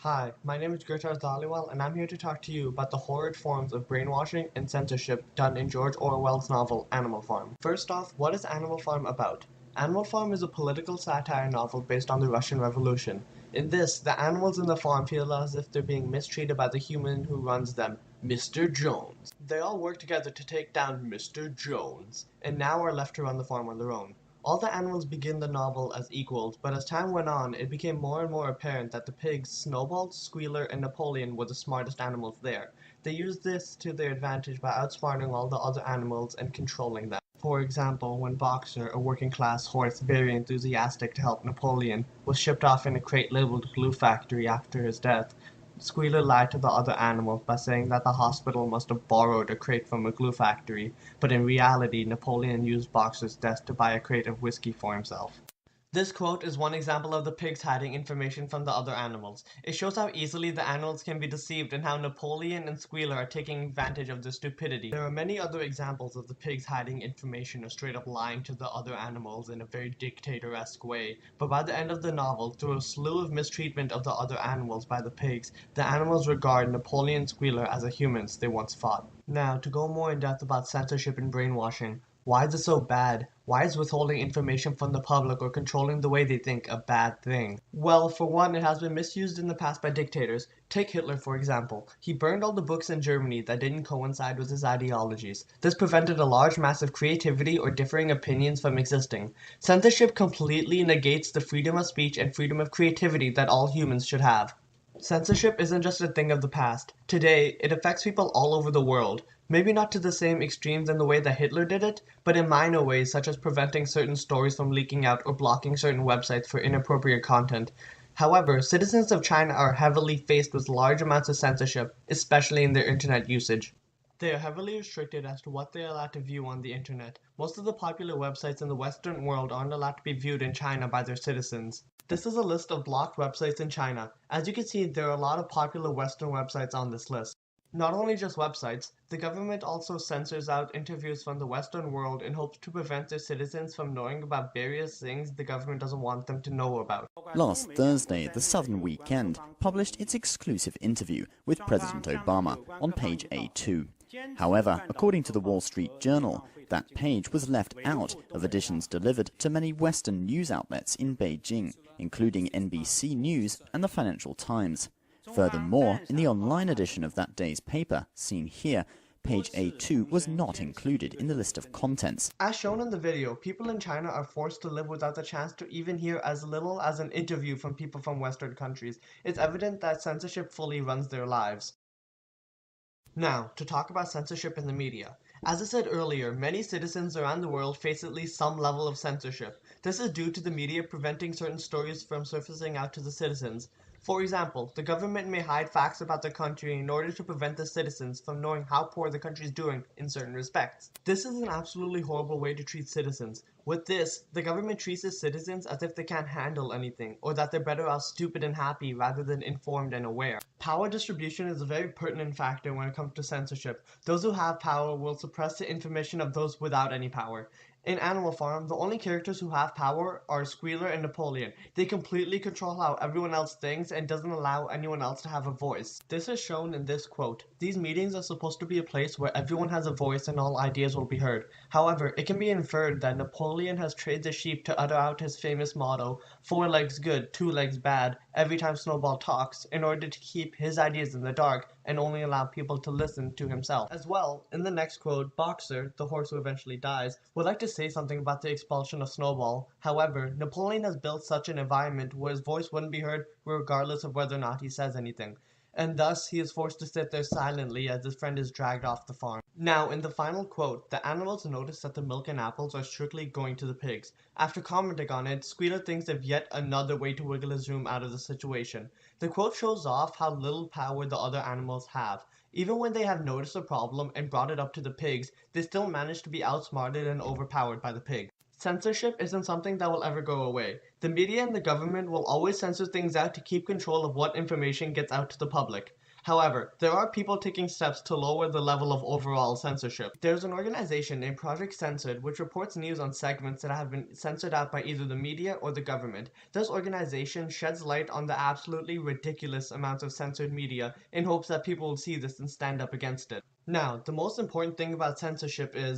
Hi, my name is Gurtar Dhaliwal, and I'm here to talk to you about the horrid forms of brainwashing and censorship done in George Orwell's novel Animal Farm. First off, what is Animal Farm about? Animal Farm is a political satire novel based on the Russian Revolution. In this, the animals in the farm feel as if they're being mistreated by the human who runs them, Mr. Jones. They all work together to take down Mr. Jones, and now are left to run the farm on their own. All the animals begin the novel as equals, but as time went on, it became more and more apparent that the pigs, Snowball, Squealer, and Napoleon were the smartest animals there. They used this to their advantage by outsmarting all the other animals and controlling them. For example, when Boxer, a working-class horse very enthusiastic to help Napoleon, was shipped off in a crate labeled Glue Factory after his death, Squealer lied to the other animals by saying that the hospital must have borrowed a crate from a glue factory, but in reality Napoleon used Boxer's death to buy a crate of whiskey for himself. This quote is one example of the pigs hiding information from the other animals. It shows how easily the animals can be deceived and how Napoleon and Squealer are taking advantage of their stupidity. There are many other examples of the pigs hiding information or straight up lying to the other animals in a very dictator-esque way, but by the end of the novel, through a slew of mistreatment of the other animals by the pigs, the animals regard Napoleon and Squealer as the humans they once fought. Now, to go more in depth about censorship and brainwashing, why is it so bad? Why is withholding information from the public or controlling the way they think a bad thing? Well, for one, it has been misused in the past by dictators. Take Hitler, for example. He burned all the books in Germany that didn't coincide with his ideologies. This prevented a large mass of creativity or differing opinions from existing. Censorship completely negates the freedom of speech and freedom of creativity that all humans should have. Censorship isn't just a thing of the past. Today, it affects people all over the world. Maybe not to the same extremes in the way that Hitler did it, but in minor ways such as preventing certain stories from leaking out or blocking certain websites for inappropriate content. However, citizens of China are heavily faced with large amounts of censorship, especially in their internet usage. They are heavily restricted as to what they are allowed to view on the internet. Most of the popular websites in the Western world aren't allowed to be viewed in China by their citizens. This is a list of blocked websites in China. As you can see, there are a lot of popular Western websites on this list. Not only just websites, the government also censors out interviews from the Western world in hopes to prevent their citizens from knowing about various things the government doesn't want them to know about. Last Thursday, the Southern Weekend published its exclusive interview with President Obama on page A2. However, according to the Wall Street Journal, that page was left out of editions delivered to many Western news outlets in Beijing, including NBC News and the Financial Times. Furthermore, in the online edition of that day's paper, seen here, page A2 was not included in the list of contents. As shown in the video, people in China are forced to live without the chance to even hear as little as an interview from people from Western countries. It's evident that censorship fully runs their lives. Now, to talk about censorship in the media. As I said earlier, many citizens around the world face at least some level of censorship. This is due to the media preventing certain stories from surfacing out to the citizens. For example, the government may hide facts about the country in order to prevent the citizens from knowing how poor the country is doing in certain respects. This is an absolutely horrible way to treat citizens. With this, the government treats its citizens as if they can't handle anything, or that they're better off stupid and happy rather than informed and aware. Power distribution is a very pertinent factor when it comes to censorship. Those who have power will suppress the information of those without any power. In Animal Farm, the only characters who have power are Squealer and Napoleon. They completely control how everyone else thinks and doesn't allow anyone else to have a voice. This is shown in this quote. These meetings are supposed to be a place where everyone has a voice and all ideas will be heard. However, it can be inferred that Napoleon has trained the sheep to utter out his famous motto, 4 legs good, 2 legs bad, every time Snowball talks, in order to keep his ideas in the dark and only allow people to listen to himself. As well, in the next quote, Boxer, the horse who eventually dies, would like to say something about the expulsion of Snowball. However, Napoleon has built such an environment where his voice wouldn't be heard regardless of whether or not he says anything, and thus he is forced to sit there silently as his friend is dragged off the farm. Now, in the final quote, the animals notice that the milk and apples are strictly going to the pigs. After commenting on it, Squealer thinks of yet another way to wiggle his room out of the situation. The quote shows off how little power the other animals have. Even when they have noticed a problem and brought it up to the pigs, they still manage to be outsmarted and overpowered by the pig. Censorship isn't something that will ever go away. The media and the government will always censor things out to keep control of what information gets out to the public. However, there are people taking steps to lower the level of overall censorship. There's an organization named Project Censored which reports news on segments that have been censored out by either the media or the government. This organization sheds light on the absolutely ridiculous amounts of censored media in hopes that people will see this and stand up against it. Now, the most important thing about censorship is